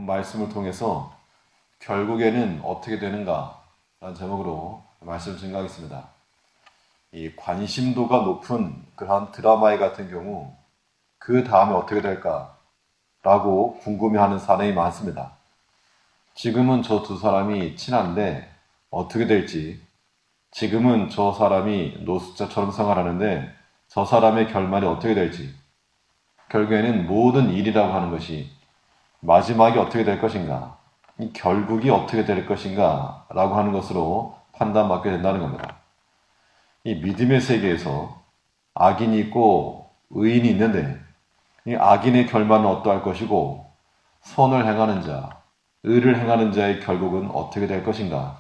말씀을 통해서 결국에는 어떻게 되는가 라는 제목으로 말씀을 증가하겠습니다. 이 관심도가 높은 그러한 드라마의 같은 경우 그 다음에 어떻게 될까 라고 궁금해하는 사람이 많습니다. 지금은 저 두 사람이 친한데 어떻게 될지, 지금은 저 사람이 노숙자처럼 생활하는데 저 사람의 결말이 어떻게 될지, 결국에는 모든 일이라고 하는 것이 마지막이 어떻게 될 것인가, 이 결국이 어떻게 될 것인가 라고 하는 것으로 판단받게 된다는 겁니다. 이 믿음의 세계에서 악인이 있고 의인이 있는데 이 악인의 결말은 어떠할 것이고 선을 행하는 자, 의를 행하는 자의 결국은 어떻게 될 것인가,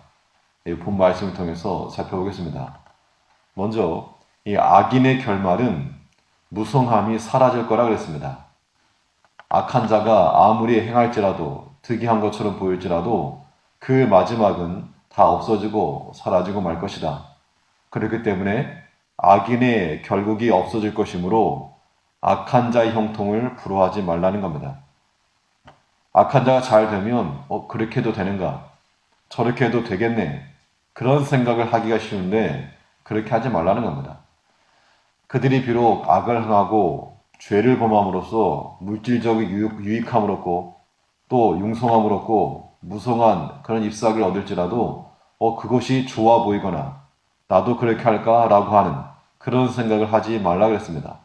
이 본 말씀을 통해서 살펴보겠습니다. 먼저 이 악인의 결말은 무성함이 사라질 거라 그랬습니다. 악한 자가 아무리 행할지라도, 득이한 것처럼 보일지라도 그 마지막은 다 없어지고 사라지고 말 것이다. 그렇기 때문에 악인의 결국이 없어질 것이므로 악한 자의 형통을 부러워하지 말라는 겁니다. 악한 자가 잘 되면 그렇게 해도 되는가? 저렇게 해도 되겠네. 그런 생각을 하기가 쉬운데 그렇게 하지 말라는 겁니다. 그들이 비록 악을 행하고 죄를 범함으로써 물질적인 유익함을 얻고 또 융성함을 얻고 무성한 그런 잎사귀를 얻을지라도 그것이 좋아 보이거나 나도 그렇게 할까라고 하는 그런 생각을 하지 말라 그랬습니다.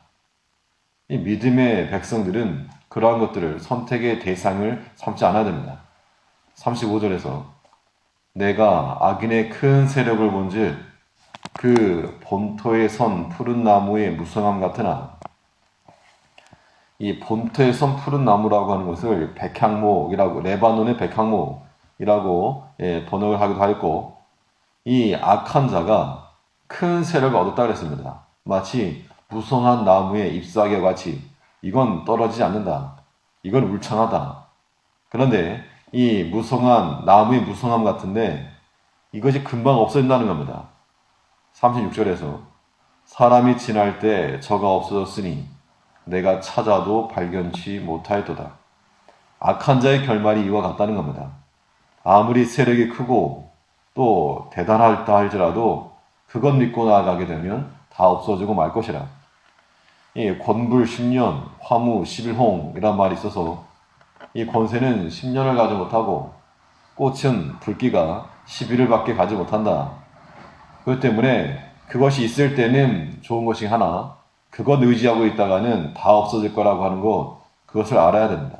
이 믿음의 백성들은 그러한 것들을 선택의 대상을 삼지 않아야 됩니다. 35절에서 내가 악인의 큰 세력을 본즉 그 본토에 선 푸른 나무의 무성함 같으나, 이 본토에 선 푸른 나무라고 하는 것을 백향목이라고, 레바논의 백향목이라고 번역을 하기도 하였고, 이 악한 자가 큰 세력을 얻었다 그랬습니다. 마치 무성한 나무의 잎사귀와 같이 이건 떨어지지 않는다. 이건 울창하다. 그런데 이 무성한 나무의 무성함 같은데 이것이 금방 없어진다는 겁니다. 36절에서 사람이 지날 때 저가 없어졌으니 내가 찾아도 발견치 못하였도다. 악한 자의 결말이 이와 같다는 겁니다. 아무리 세력이 크고 또 대단하다 할지라도 그것 믿고 나아가게 되면 다 없어지고 말 것이라. 이 권불 10년, 화무 11홍이란 말이 있어서 이 권세는 10년을 가지 못하고 꽃은 붉기가 11일밖에 가지 못한다. 그렇기 때문에 그것이 있을 때는 좋은 것이 하나, 그것 의지하고 있다가는 다 없어질 거라고 하는 것, 그것을 알아야 됩니다.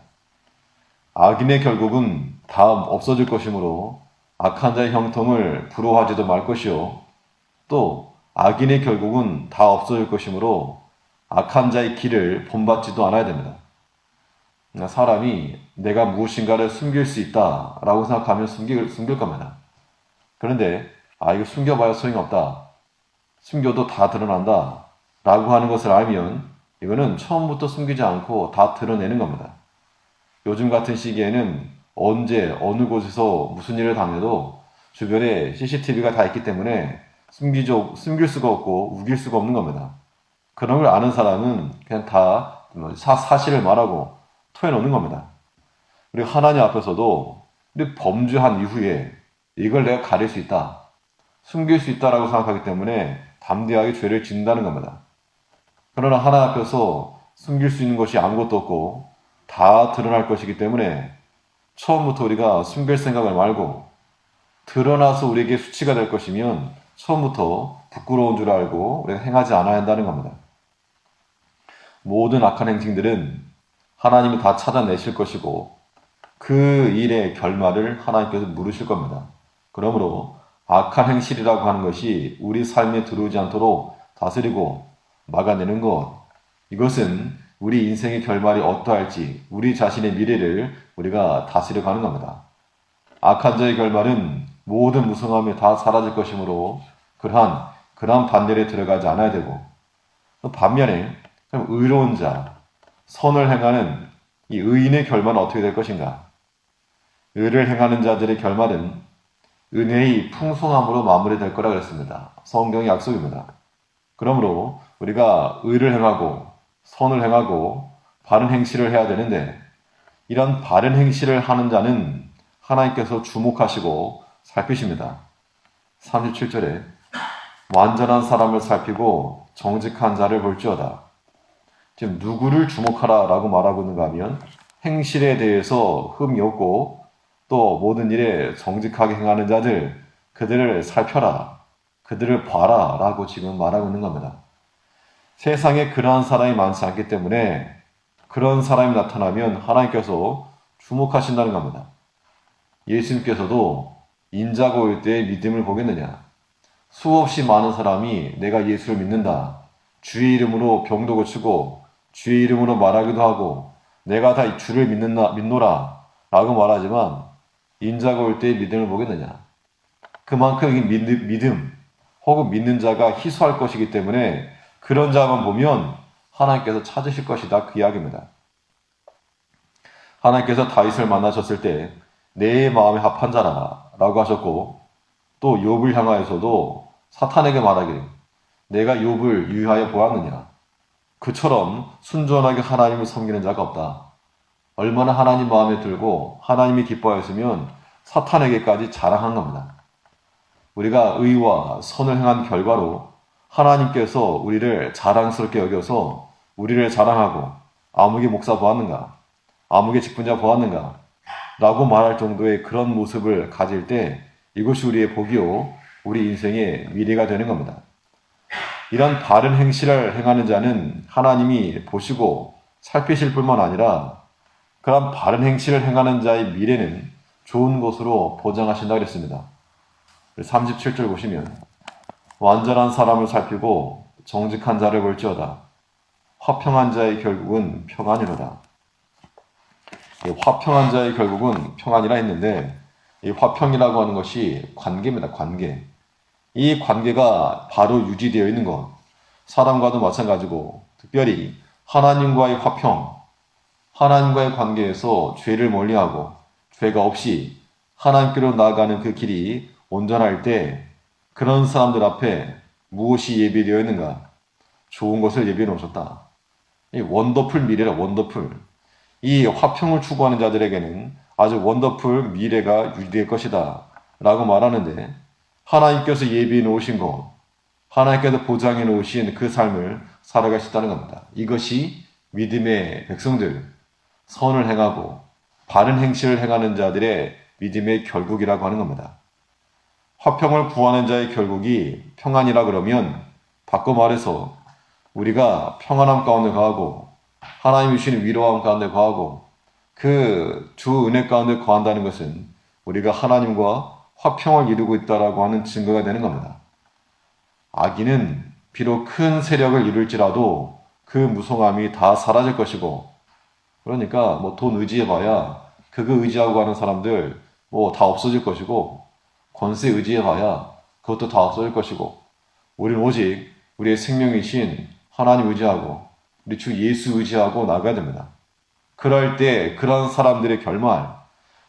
악인의 결국은 다 없어질 것이므로 악한 자의 형통을 부러워하지도 말 것이요, 또 악인의 결국은 다 없어질 것이므로 악한 자의 길을 본받지도 않아야 됩니다. 사람이 내가 무엇인가를 숨길 수 있다라고 생각하면 숨길 겁니다. 그런데 이거 숨겨봐야 소용이 없다, 숨겨도 다 드러난다 라고 하는 것을 알면 이거는 처음부터 숨기지 않고 다 드러내는 겁니다. 요즘 같은 시기에는 언제 어느 곳에서 무슨 일을 당해도 주변에 CCTV가 다 있기 때문에 숨길 수가 없고 우길 수가 없는 겁니다. 그런 걸 아는 사람은 그냥 다 사실을 말하고 토해놓는 겁니다. 그리고 하나님 앞에서도 우리 범죄한 이후에 이걸 내가 가릴 수 있다, 숨길 수 있다라고 생각하기 때문에 담대하게 죄를 짓는다는 겁니다. 그러나 하나님 앞에서 숨길 수 있는 것이 아무것도 없고 다 드러날 것이기 때문에 처음부터 우리가 숨길 생각을 말고 드러나서 우리에게 수치가 될 것이면 처음부터 부끄러운 줄 알고 우리가 행하지 않아야 한다는 겁니다. 모든 악한 행실들은 하나님이 다 찾아내실 것이고 그 일의 결말을 하나님께서 물으실 겁니다. 그러므로 악한 행실이라고 하는 것이 우리 삶에 들어오지 않도록 다스리고 막아내는 것, 이것은 우리 인생의 결말이 어떠할지 우리 자신의 미래를 우리가 다스려가는 겁니다. 악한 자의 결말은 모든 무성함이 다 사라질 것이므로 그러한 반대에 들어가지 않아야 되고, 반면에 의로운 자, 선을 행하는 이 의인의 결말은 어떻게 될 것인가? 의를 행하는 자들의 결말은 은혜의 풍성함으로 마무리될 거라 그랬습니다. 성경의 약속입니다. 그러므로 우리가 의를 행하고 선을 행하고 바른 행실을 해야 되는데 이런 바른 행실을 하는 자는 하나님께서 주목하시고 살피십니다. 37절에 완전한 사람을 살피고 정직한 자를 볼지어다. 지금 누구를 주목하라 라고 말하고 있는가 하면 행실에 대해서 흠이 없고 또 모든 일에 정직하게 행하는 자들, 그들을 살펴라, 그들을 봐라 라고 지금 말하고 있는 겁니다. 세상에 그러한 사람이 많지 않기 때문에 그런 사람이 나타나면 하나님께서 주목하신다는 겁니다. 예수님께서도 인자가 올 때 믿음을 보겠느냐? 수없이 많은 사람이 내가 예수를 믿는다, 주의 이름으로 병도 고치고 주의 이름으로 말하기도 하고 내가 다 주를 믿노라 라고 말하지만 인자가 올 때 믿음을 보겠느냐? 그만큼 이 믿음 혹은 믿는 자가 희소할 것이기 때문에 그런 자만 보면 하나님께서 찾으실 것이다, 그 이야기입니다. 하나님께서 다윗을 만나셨을 때 내 마음에 합한 자라 라고 하셨고 또 욥을 향하여서도 사탄에게 말하기를 내가 욥을 유의하여 보았느냐, 그처럼 순전하게 하나님을 섬기는 자가 없다. 얼마나 하나님 마음에 들고 하나님이 기뻐하였으면 사탄에게까지 자랑한 겁니다. 우리가 의와 선을 행한 결과로 하나님께서 우리를 자랑스럽게 여겨서 우리를 자랑하고 아무개 목사 보았는가, 아무개 직분자 보았는가 라고 말할 정도의 그런 모습을 가질 때 이것이 우리의 복이요 우리 인생의 미래가 되는 겁니다. 이런 바른 행실을 행하는 자는 하나님이 보시고 살피실 뿐만 아니라 그런 바른 행실을 행하는 자의 미래는 좋은 것으로 보장하신다고 했습니다. 37절 보시면 완전한 사람을 살피고 정직한 자를 볼지어다. 화평한 자의 결국은 평안이로다. 화평한 자의 결국은 평안이라 했는데 이 화평이라고 하는 것이 관계입니다. 관계. 이 관계가 바로 유지되어 있는 것. 사람과도 마찬가지고 특별히 하나님과의 화평, 하나님과의 관계에서 죄를 멀리하고 죄가 없이 하나님께로 나아가는 그 길이 온전할 때 그런 사람들 앞에 무엇이 예비되어 있는가? 좋은 것을 예비해 놓으셨다. 이 원더풀 미래라, 원더풀. 이 화평을 추구하는 자들에게는 아주 원더풀 미래가 유지될 것이다 라고 말하는데 하나님께서 예비해 놓으신 것, 하나님께서 보장해 놓으신 그 삶을 살아가시다는 겁니다. 이것이 믿음의 백성들, 선을 행하고 바른 행실을 행하는 자들의 믿음의 결국이라고 하는 겁니다. 화평을 구하는 자의 결국이 평안이라 그러면 바꿔 말해서 우리가 평안함 가운데 거하고 하나님이 주시는 위로함 가운데 거하고 그 주 은혜 가운데 거한다는 것은 우리가 하나님과 화평을 이루고 있다라고 하는 증거가 되는 겁니다. 악인은 비록 큰 세력을 이룰지라도 그 무성함이 다 사라질 것이고 그러니까 뭐 돈 의지해봐야 그거 의지하고 가는 사람들 뭐 다 없어질 것이고 권세 의지해봐야 그것도 다 없어질 것이고 우리는 오직 우리의 생명이신 하나님 의지하고 우리 주 예수 의지하고 나가야 됩니다. 그럴 때 그런 사람들의 결말,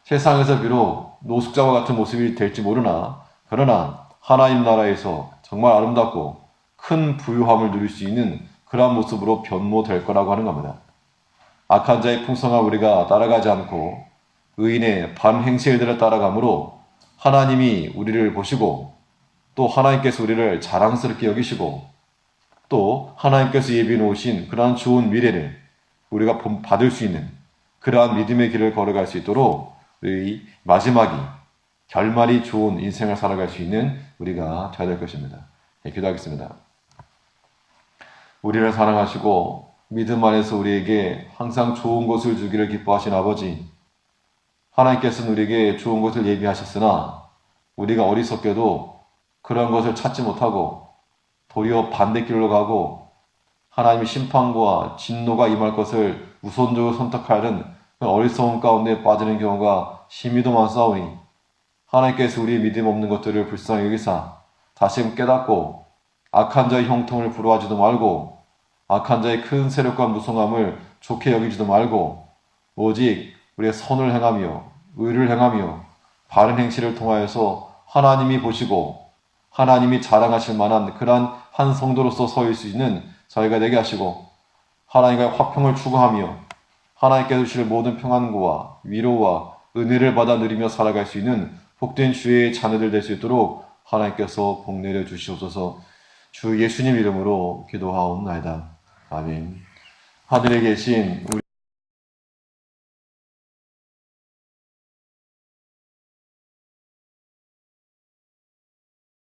세상에서 비록 노숙자와 같은 모습이 될지 모르나 그러나 하나님 나라에서 정말 아름답고 큰 부유함을 누릴 수 있는 그러한 모습으로 변모될 거라고 하는 겁니다. 악한 자의 풍성함 우리가 따라가지 않고 의인의 반행실들을 따라가므로 하나님이 우리를 보시고 또 하나님께서 우리를 자랑스럽게 여기시고 또 하나님께서 예비해 놓으신 그러한 좋은 미래를 우리가 받을 수 있는 그러한 믿음의 길을 걸어갈 수 있도록 우리 마지막이 결말이 좋은 인생을 살아갈 수 있는 우리가 되어야 될 것입니다. 네, 기도하겠습니다. 우리를 사랑하시고 믿음 안에서 우리에게 항상 좋은 것을 주기를 기뻐하신 아버지, 하나님께서는 우리에게 좋은 것을 예비하셨으나 우리가 어리석게도 그런 것을 찾지 못하고 도리어 반대길로 가고 하나님의 심판과 진노가 임할 것을 우선적으로 선택하는 그 어리석은 가운데 빠지는 경우가 심히도 많사오니 하나님께서 우리의 믿음 없는 것들을 불쌍히 여기사 다시금 깨닫고 악한 자의 형통을 부러워하지도 말고 악한 자의 큰 세력과 무성함을 좋게 여기지도 말고 오직 우리의 선을 행하며 의를 행하며 바른 행실을 통하여서 하나님이 보시고 하나님이 자랑하실 만한 그러한 한 성도로서 서 있을 수 있는 저희가 되게 하시고 하나님과의 화평을 추구하며 하나님께서 주실 모든 평안과 위로와 은혜를 받아 누리며 살아갈 수 있는 복된 주의 자녀들 될 수 있도록 하나님께서 복 내려 주시옵소서. 주 예수님 이름으로 기도하옵나이다. 아멘. 하늘에 계신 우리